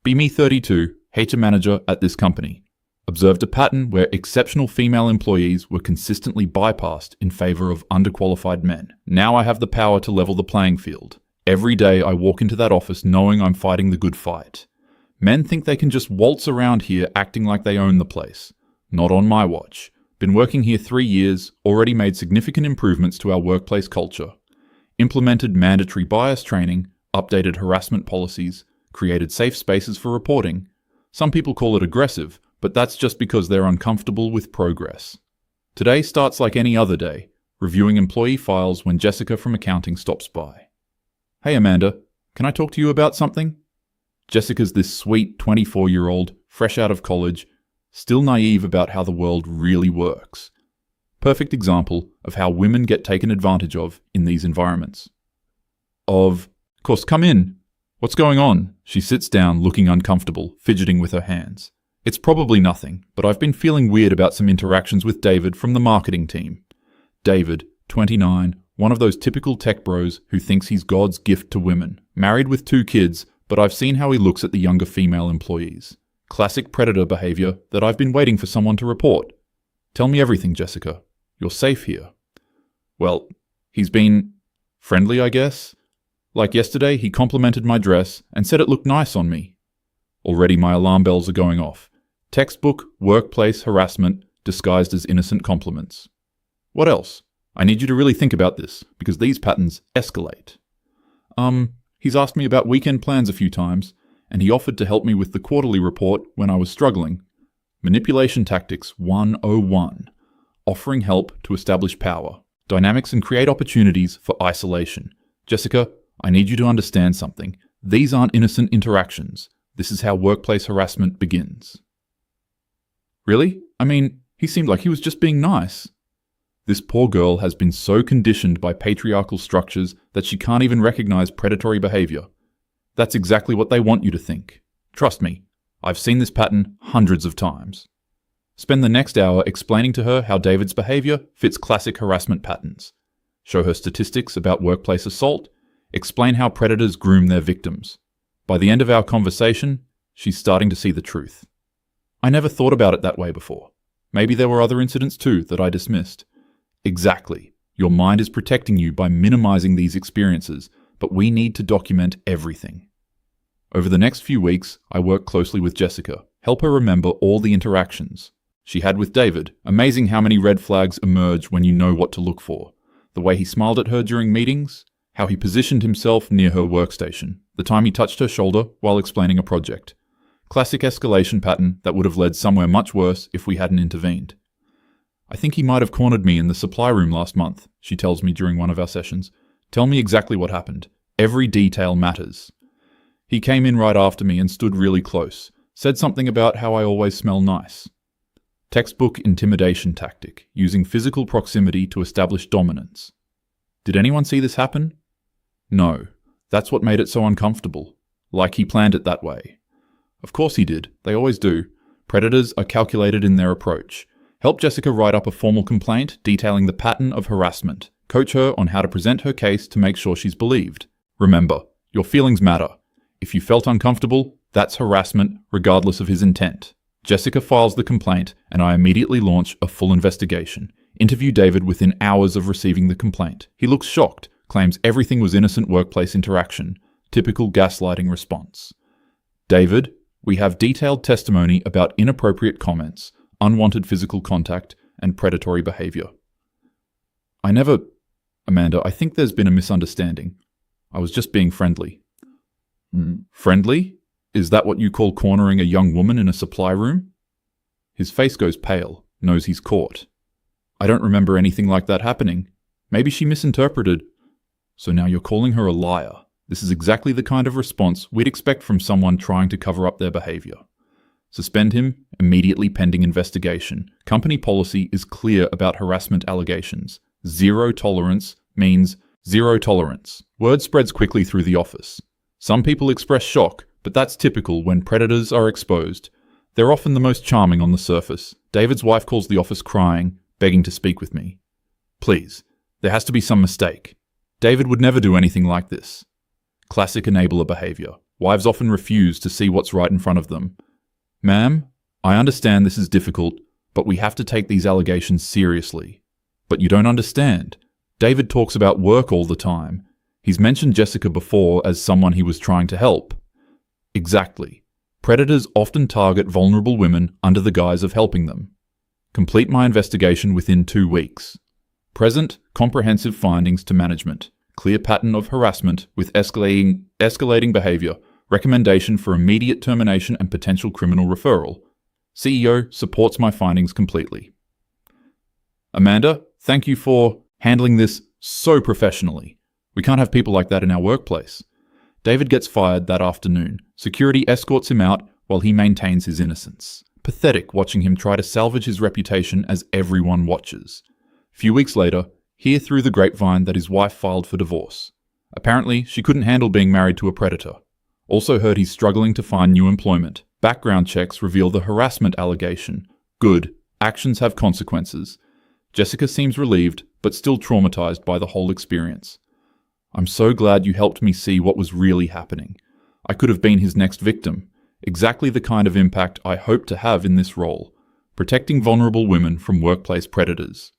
Be me 32, HR manager at this company. Observed a pattern where exceptional female employees were consistently bypassed in favor of underqualified men. Now I have the power to level the playing field. Every day I walk into that office knowing I'm fighting the good fight. Men think they can just waltz around here acting like they own the place. Not on my watch. Been working here 3 years, already made significant improvements to our workplace culture. Implemented mandatory bias training, updated harassment policies, created safe spaces for reporting. Some people call it aggressive, but that's just because they're uncomfortable with progress. Today starts like any other day, reviewing employee files when Jessica from accounting stops by. Hey Amanda, can I talk to you about something? Jessica's this sweet 24-year-old, fresh out of college, still naive about how the world really works. Perfect example of how women get taken advantage of in these environments. Of course, come in. What's going on? She sits down, looking uncomfortable, fidgeting with her hands. It's probably nothing, but I've been feeling weird about some interactions with David from the marketing team. David, 29, one of those typical tech bros who thinks he's God's gift to women. Married with 2 kids, but I've seen how he looks at the younger female employees. Classic predator behavior that I've been waiting for someone to report. Tell me everything, Jessica. You're safe here. Well, he's been friendly, I guess. Like yesterday, he complimented my dress and said it looked nice on me. Already my alarm bells are going off. Textbook, workplace harassment disguised as innocent compliments. What else? I need you to really think about this, because these patterns escalate. He's asked me about weekend plans a few times, and he offered to help me with the quarterly report when I was struggling. Manipulation Tactics 101. Offering help to establish power, dynamics and create opportunities for isolation. Jessica, I need you to understand something. These aren't innocent interactions. This is how workplace harassment begins. Really? I mean, he seemed like he was just being nice. This poor girl has been so conditioned by patriarchal structures that she can't even recognize predatory behavior. That's exactly what they want you to think. Trust me, I've seen this pattern hundreds of times. Spend the next hour explaining to her how David's behavior fits classic harassment patterns. Show her statistics about workplace assault. Explain how predators groom their victims. By the end of our conversation, she's starting to see the truth. I never thought about it that way before. Maybe there were other incidents too that I dismissed. Exactly. Your mind is protecting you by minimizing these experiences, but we need to document everything. Over the next few weeks, I work closely with Jessica, help her remember all the interactions she had with David. Amazing how many red flags emerge when you know what to look for. The way he smiled at her during meetings, how he positioned himself near her workstation, the time he touched her shoulder while explaining a project. Classic escalation pattern that would have led somewhere much worse if we hadn't intervened. I think he might have cornered me in the supply room last month, she tells me during one of our sessions. Tell me exactly what happened. Every detail matters. He came in right after me and stood really close. Said something about how I always smell nice. Textbook intimidation tactic, using physical proximity to establish dominance. Did anyone see this happen? No. That's what made it so uncomfortable. Like he planned it that way. Of course he did. They always do. Predators are calculated in their approach. Help Jessica write up a formal complaint detailing the pattern of harassment. Coach her on how to present her case to make sure she's believed. Remember, your feelings matter. If you felt uncomfortable, that's harassment regardless of his intent. Jessica files the complaint and I immediately launch a full investigation. Interview David within hours of receiving the complaint. He looks shocked, claims everything was innocent workplace interaction. Typical gaslighting response. David, we have detailed testimony about inappropriate comments, unwanted physical contact, and predatory behavior. Amanda, I think there's been a misunderstanding. I was just being friendly. Friendly? Is that what you call cornering a young woman in a supply room? His face goes pale, knows he's caught. I don't remember anything like that happening. Maybe she misinterpreted. So now you're calling her a liar. This is exactly the kind of response we'd expect from someone trying to cover up their behavior. Suspend him immediately pending investigation. Company policy is clear about harassment allegations. Zero tolerance means zero tolerance. Word spreads quickly through the office. Some people express shock, but that's typical when predators are exposed. They're often the most charming on the surface. David's wife calls the office crying, begging to speak with me. Please, there has to be some mistake. David would never do anything like this. Classic enabler behavior. Wives often refuse to see what's right in front of them. Ma'am, I understand this is difficult, but we have to take these allegations seriously. But you don't understand. David talks about work all the time. He's mentioned Jessica before as someone he was trying to help. Exactly. Predators often target vulnerable women under the guise of helping them. Complete my investigation within 2 weeks. Present, comprehensive findings to management. Clear pattern of harassment with escalating behavior. Recommendation for immediate termination and potential criminal referral. CEO supports my findings completely. Amanda, thank you for handling this so professionally. We can't have people like that in our workplace. David gets fired that afternoon. Security escorts him out while he maintains his innocence. Pathetic watching him try to salvage his reputation as everyone watches. A few weeks later, hear through the grapevine that his wife filed for divorce. Apparently, she couldn't handle being married to a predator. Also heard he's struggling to find new employment. Background checks reveal the harassment allegation. Good. Actions have consequences. Jessica seems relieved, but still traumatized by the whole experience. I'm so glad you helped me see what was really happening. I could have been his next victim. Exactly the kind of impact I hope to have in this role. Protecting vulnerable women from workplace predators.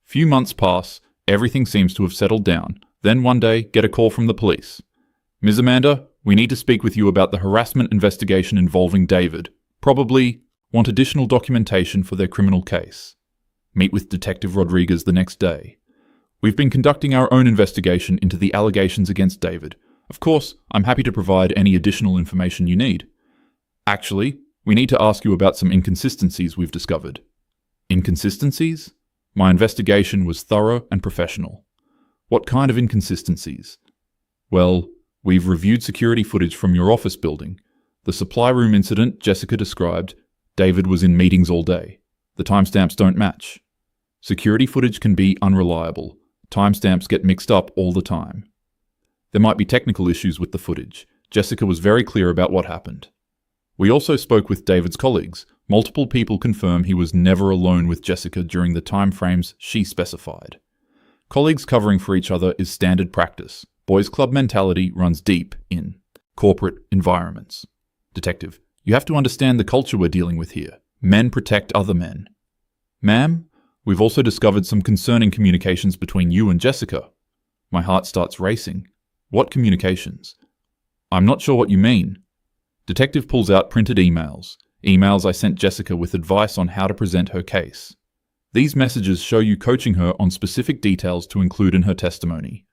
Few months pass, everything seems to have settled down. Then one day, get a call from the police. Ms. Amanda, we need to speak with you about the harassment investigation involving David. Probably want additional documentation for their criminal case. Meet with Detective Rodriguez the next day. We've been conducting our own investigation into the allegations against David. Of course, I'm happy to provide any additional information you need. Actually, we need to ask you about some inconsistencies we've discovered. Inconsistencies? My investigation was thorough and professional. What kind of inconsistencies? Well, we've reviewed security footage from your office building. The supply room incident Jessica described, David was in meetings all day. The timestamps don't match. Security footage can be unreliable. Timestamps get mixed up all the time. There might be technical issues with the footage. Jessica was very clear about what happened. We also spoke with David's colleagues. Multiple people confirm he was never alone with Jessica during the time frames she specified. Colleagues covering for each other is standard practice. Boys' club mentality runs deep in corporate environments. Detective, you have to understand the culture we're dealing with here. Men protect other men. Ma'am, we've also discovered some concerning communications between you and Jessica. My heart starts racing. What communications? I'm not sure what you mean. Detective pulls out printed emails. Emails I sent Jessica with advice on how to present her case. These messages show you coaching her on specific details to include in her testimony.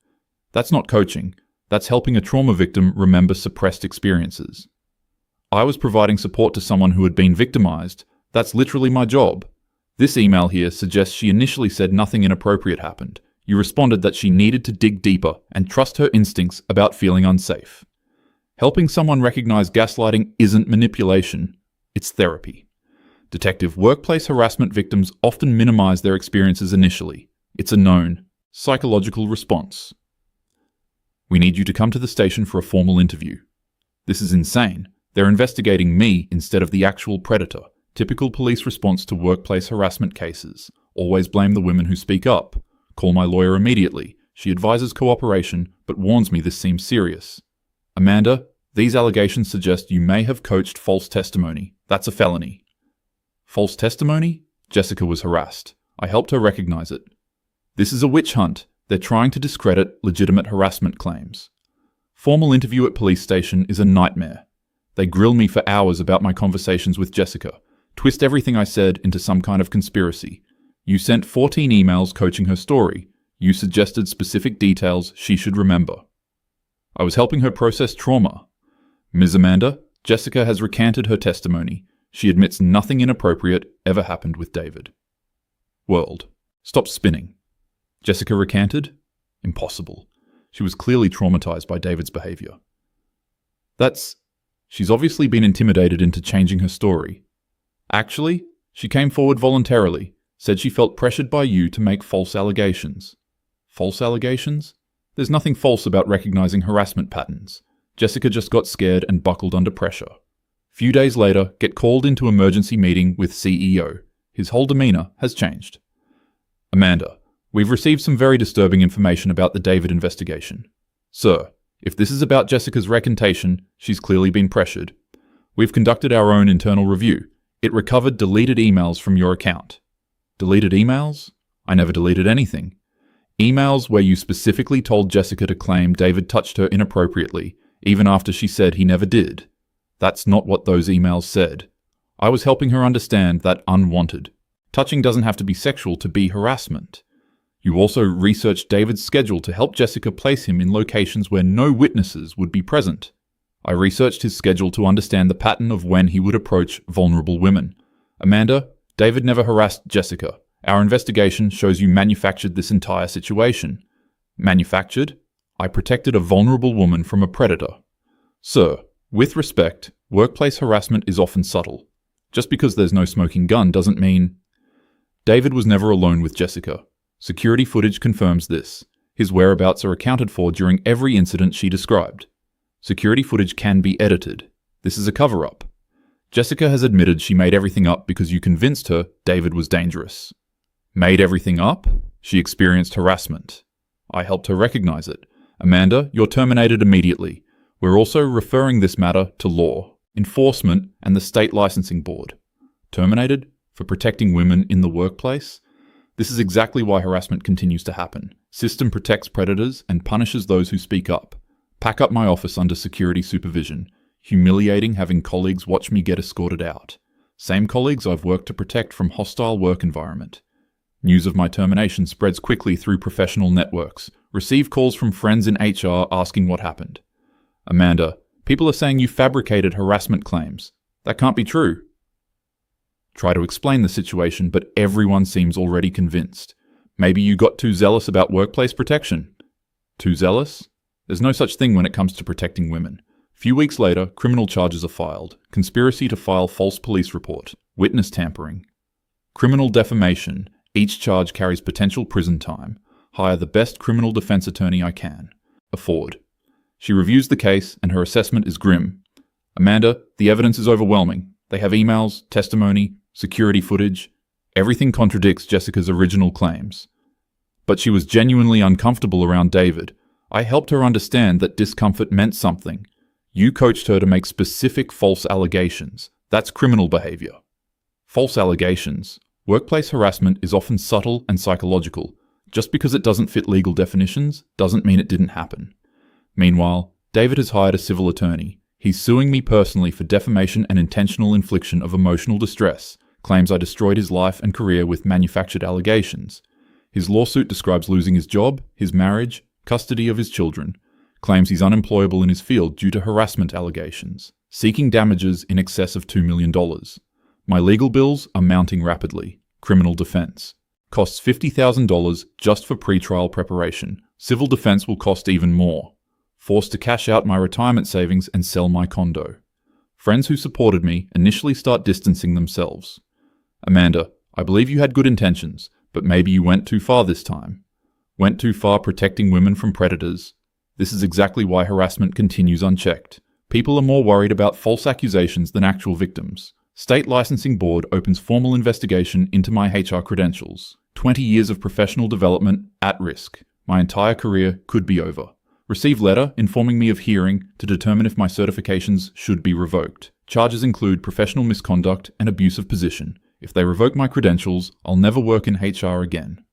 That's not coaching. That's helping a trauma victim remember suppressed experiences. I was providing support to someone who had been victimized. That's literally my job. This email here suggests she initially said nothing inappropriate happened. You responded that she needed to dig deeper and trust her instincts about feeling unsafe. Helping someone recognize gaslighting isn't manipulation, it's therapy. Detective, workplace harassment victims often minimize their experiences initially. It's a known psychological response. We need you to come to the station for a formal interview. This is insane. They're investigating me instead of the actual predator. Typical police response to workplace harassment cases. Always blame the women who speak up. Call my lawyer immediately. She advises cooperation, but warns me this seems serious. Amanda, these allegations suggest you may have coached false testimony. That's a felony. False testimony? Jessica was harassed. I helped her recognize it. This is a witch hunt. They're trying to discredit legitimate harassment claims. Formal interview at police station is a nightmare. They grill me for hours about my conversations with Jessica, twist everything I said into some kind of conspiracy. You sent 14 emails coaching her story. You suggested specific details she should remember. I was helping her process trauma. Ms. Amanda, Jessica has recanted her testimony. She admits nothing inappropriate ever happened with David. World. Stop spinning. Jessica recanted? Impossible. She was clearly traumatized by David's behavior. She's obviously been intimidated into changing her story. Actually, she came forward voluntarily, said she felt pressured by you to make false allegations. False allegations? There's nothing false about recognizing harassment patterns. Jessica just got scared and buckled under pressure. Few days later, get called into emergency meeting with CEO. His whole demeanor has changed. Amanda, we've received some very disturbing information about the David investigation. Sir, If this is about Jessica's recantation, she's clearly been pressured. We've conducted our own internal review. It recovered deleted emails from your account. Deleted emails? I never deleted anything. Emails where you specifically told Jessica to claim David touched her inappropriately, even after she said he never did. That's not what those emails said. I was helping her understand that unwanted. Touching doesn't have to be sexual to be harassment. You also researched David's schedule to help Jessica place him in locations where no witnesses would be present. I researched his schedule to understand the pattern of when he would approach vulnerable women. Amanda, David never harassed Jessica. Our investigation shows you manufactured this entire situation. Manufactured? I protected a vulnerable woman from a predator. Sir, with respect, workplace harassment is often subtle. Just because there's no smoking gun doesn't mean... David was never alone with Jessica. Security footage confirms this. His whereabouts are accounted for during every incident she described. Security footage can be edited. This is a cover-up. Jessica has admitted she made everything up because you convinced her David was dangerous. Made everything up? She experienced harassment. I helped her recognize it. Amanda, you're terminated immediately. We're also referring this matter to law, enforcement, and the state licensing board. Terminated? For protecting women in the workplace? This is exactly why harassment continues to happen. System protects predators and punishes those who speak up. Pack up my office under security supervision. Humiliating having colleagues watch me get escorted out. Same colleagues I've worked to protect from hostile work environment. News of my termination spreads quickly through professional networks. Receive calls from friends in HR asking what happened. Amanda, people are saying you fabricated harassment claims. That can't be true. Try to explain the situation, but everyone seems already convinced. Maybe you got too zealous about workplace protection. Too zealous? There's no such thing when it comes to protecting women. Few weeks later, criminal charges are filed. Conspiracy to file false police report. Witness tampering. Criminal defamation. Each charge carries potential prison time. Hire the best criminal defense attorney I can afford. She reviews the case and her assessment is grim. Amanda, the evidence is overwhelming. They have emails, testimony, security footage. Everything contradicts Jessica's original claims. But she was genuinely uncomfortable around David. I helped her understand that discomfort meant something. You coached her to make specific false allegations. That's criminal behavior. False allegations. Workplace harassment is often subtle and psychological. Just because it doesn't fit legal definitions doesn't mean it didn't happen. Meanwhile, David has hired a civil attorney. He's suing me personally for defamation and intentional infliction of emotional distress, claims I destroyed his life and career with manufactured allegations. His lawsuit describes losing his job, his marriage, custody of his children, claims he's unemployable in his field due to harassment allegations, seeking damages in excess of $2 million. My legal bills are mounting rapidly. Criminal defense. Costs $50,000 just for pre-trial preparation. Civil defense will cost even more. Forced to cash out my retirement savings and sell my condo. Friends who supported me initially start distancing themselves. Amanda, I believe you had good intentions, but maybe you went too far this time. Went too far protecting women from predators. This is exactly why harassment continues unchecked. People are more worried about false accusations than actual victims. State Licensing Board opens formal investigation into my HR credentials. 20 years of professional development at risk. My entire career could be over. Receive letter informing me of hearing to determine if my certifications should be revoked. Charges include professional misconduct and abuse of position. If they revoke my credentials, I'll never work in HR again.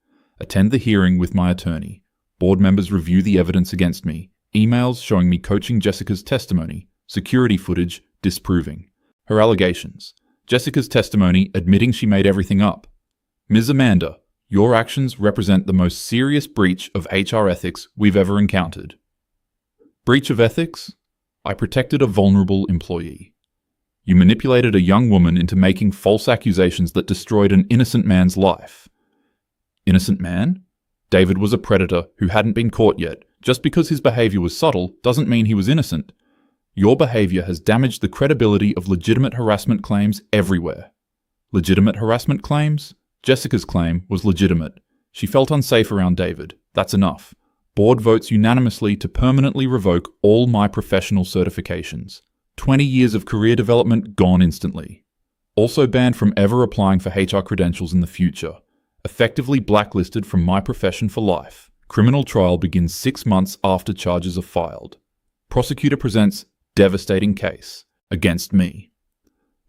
Attend the hearing with my attorney. Board members review the evidence against me. Emails showing me coaching Jessica's testimony. Security footage disproving her allegations. Jessica's testimony admitting she made everything up. Ms. Amanda, your actions represent the most serious breach of HR ethics we've ever encountered. Breach of ethics? I protected a vulnerable employee. You manipulated a young woman into making false accusations that destroyed an innocent man's life. Innocent man? David was a predator who hadn't been caught yet. Just because his behavior was subtle doesn't mean he was innocent. Your behavior has damaged the credibility of legitimate harassment claims everywhere. Legitimate harassment claims? Jessica's claim was legitimate. She felt unsafe around David. That's enough. Board votes unanimously to permanently revoke all my professional certifications. 20 years of career development gone instantly. Also banned from ever applying for HR credentials in the future. Effectively blacklisted from my profession for life. Criminal trial begins 6 months after charges are filed. Prosecutor presents devastating case against me.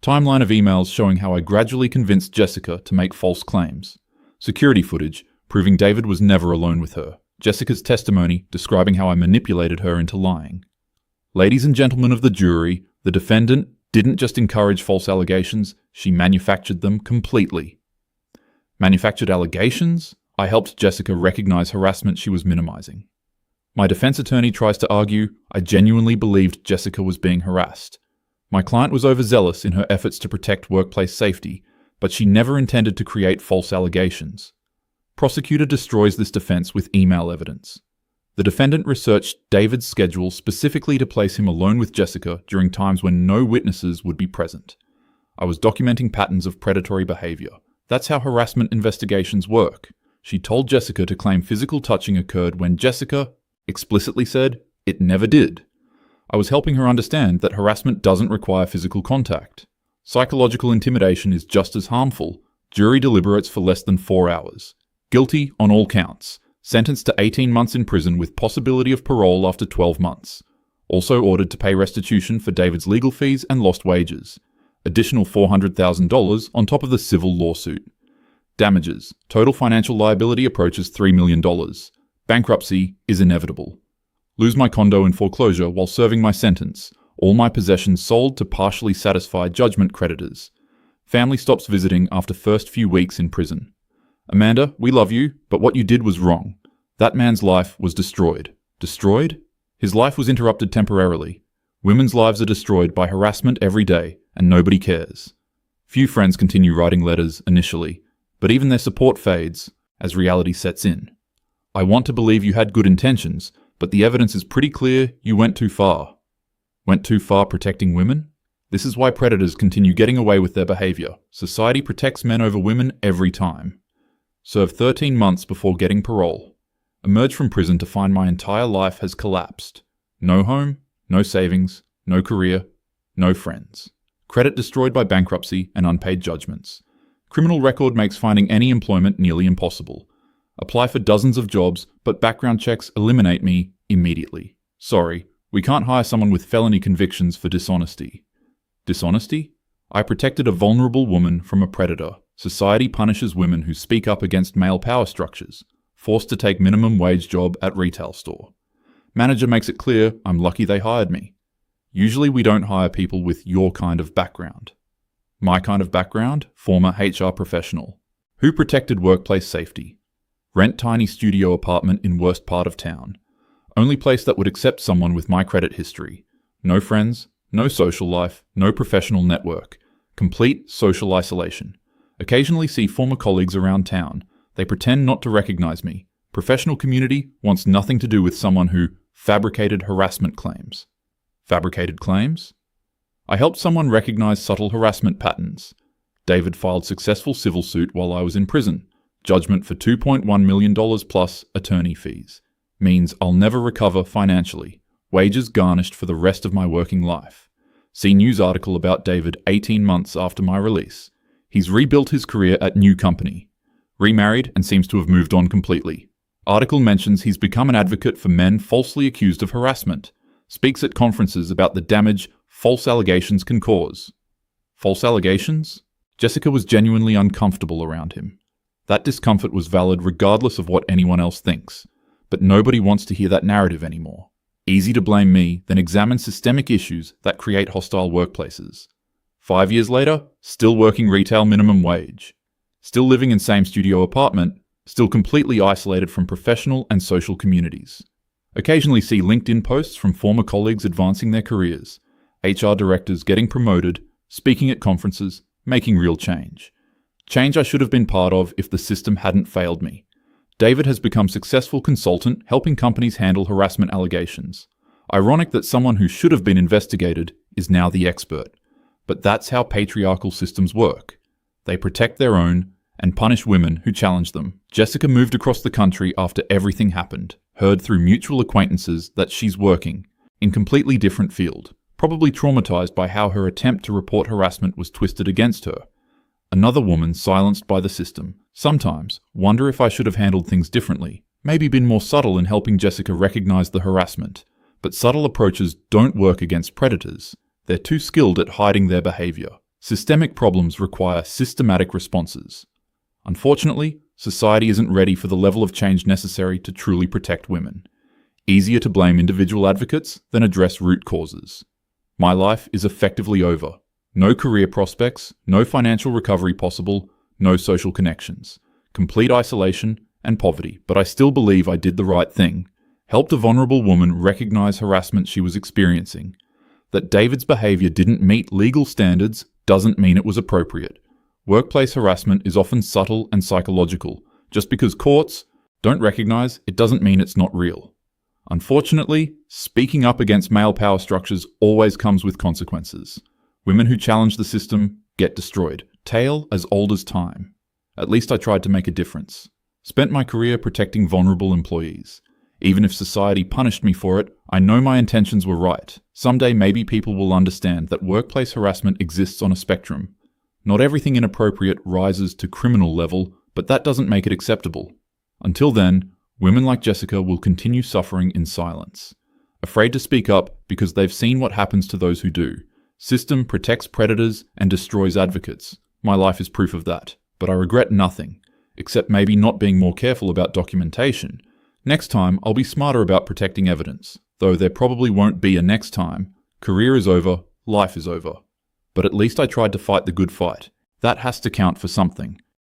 Timeline of emails showing how I gradually convinced Jessica to make false claims. Security footage proving David was never alone with her. Jessica's testimony describing how I manipulated her into lying. Ladies and gentlemen of the jury, the defendant didn't just encourage false allegations, she manufactured them completely. Manufactured allegations? I helped Jessica recognize harassment she was minimizing. My defense attorney tries to argue I genuinely believed Jessica was being harassed. My client was overzealous in her efforts to protect workplace safety, but she never intended to create false allegations. Prosecutor destroys this defense with email evidence. The defendant researched David's schedule specifically to place him alone with Jessica during times when no witnesses would be present. I was documenting patterns of predatory behavior. That's how harassment investigations work. She told Jessica to claim physical touching occurred when Jessica explicitly said it never did. I was helping her understand that harassment doesn't require physical contact. Psychological intimidation is just as harmful. Jury deliberates for less than 4 hours. Guilty on all counts. Sentenced to 18 months in prison with possibility of parole after 12 months. Also ordered to pay restitution for David's legal fees and lost wages. Additional $400,000 on top of the civil lawsuit. Damages. Total financial liability approaches $3 million. Bankruptcy is inevitable. Lose my condo in foreclosure while serving my sentence. All my possessions sold to partially satisfy judgment creditors. Family stops visiting after first few weeks in prison. Amanda, we love you, but what you did was wrong. That man's life was destroyed. Destroyed? His life was interrupted temporarily. Women's lives are destroyed by harassment every day, and nobody cares. Few friends continue writing letters initially, but even their support fades as reality sets in. I want to believe you had good intentions, but the evidence is pretty clear you went too far. Went too far protecting women? This is why predators continue getting away with their behavior. Society protects men over women every time. Served 13 months before getting parole. Emerged from prison to find my entire life has collapsed. No home, no savings, no career, no friends. Credit destroyed by bankruptcy and unpaid judgments. Criminal record makes finding any employment nearly impossible. Apply for dozens of jobs, but background checks eliminate me immediately. Sorry, we can't hire someone with felony convictions for dishonesty. Dishonesty? I protected a vulnerable woman from a predator. Society punishes women who speak up against male power structures. Forced to take minimum wage job at retail store. Manager makes it clear I'm lucky they hired me. Usually we don't hire people with your kind of background. My kind of background? Former HR professional. Who protected workplace safety? Rent tiny studio apartment in worst part of town. Only place that would accept someone with my credit history. No friends, no social life, no professional network. Complete social isolation. Occasionally see former colleagues around town. They pretend not to recognize me. Professional community wants nothing to do with someone who fabricated harassment claims. Fabricated claims? I helped someone recognize subtle harassment patterns. David filed successful civil suit while I was in prison. Judgment for $2.1 million plus attorney fees. Means I'll never recover financially. Wages garnished for the rest of my working life. See news article about David 18 months after my release. He's rebuilt his career at new company. Remarried and seems to have moved on completely. Article mentions he's become an advocate for men falsely accused of harassment. Speaks at conferences about the damage false allegations can cause. False allegations? Jessica was genuinely uncomfortable around him. That discomfort was valid regardless of what anyone else thinks. But nobody wants to hear that narrative anymore. Easy to blame me, then examine systemic issues that create hostile workplaces. 5 years later, still working retail minimum wage. Still living in same studio apartment, still completely isolated from professional and social communities. Occasionally see LinkedIn posts from former colleagues advancing their careers, HR directors getting promoted, speaking at conferences, making real change. Change I should have been part of if the system hadn't failed me. David has become successful consultant helping companies handle harassment allegations. Ironic that someone who should have been investigated is now the expert. But that's how patriarchal systems work. They protect their own and punish women who challenge them. Jessica moved across the country after everything happened, heard through mutual acquaintances that she's working in completely different field, probably traumatized by how her attempt to report harassment was twisted against her. Another woman silenced by the system. Sometimes wonder if I should have handled things differently, maybe been more subtle in helping Jessica recognize the harassment. But subtle approaches don't work against predators. They're too skilled at hiding their behavior. Systemic problems require systematic responses. Unfortunately, society isn't ready for the level of change necessary to truly protect women. Easier to blame individual advocates than address root causes. My life is effectively over. No career prospects, no financial recovery possible, no social connections. Complete isolation and poverty, but I still believe I did the right thing. Helped a vulnerable woman recognize harassment she was experiencing. That David's behavior didn't meet legal standards doesn't mean it was appropriate. Workplace harassment is often subtle and psychological. Just because courts don't recognize it doesn't mean it's not real. Unfortunately, speaking up against male power structures always comes with consequences. Women who challenge the system get destroyed. Tale as old as time. At least I tried to make a difference. Spent my career protecting vulnerable employees. Even if society punished me for it, I know my intentions were right. Someday maybe people will understand that workplace harassment exists on a spectrum. Not everything inappropriate rises to criminal level, but that doesn't make it acceptable. Until then, women like Jessica will continue suffering in silence. Afraid to speak up because they've seen what happens to those who do. System protects predators and destroys advocates. My life is proof of that. But I regret nothing, except maybe not being more careful about documentation. Next time, I'll be smarter about protecting evidence, though there probably won't be a next time. Career is over, life is over. But at least I tried to fight the good fight. That has to count for something.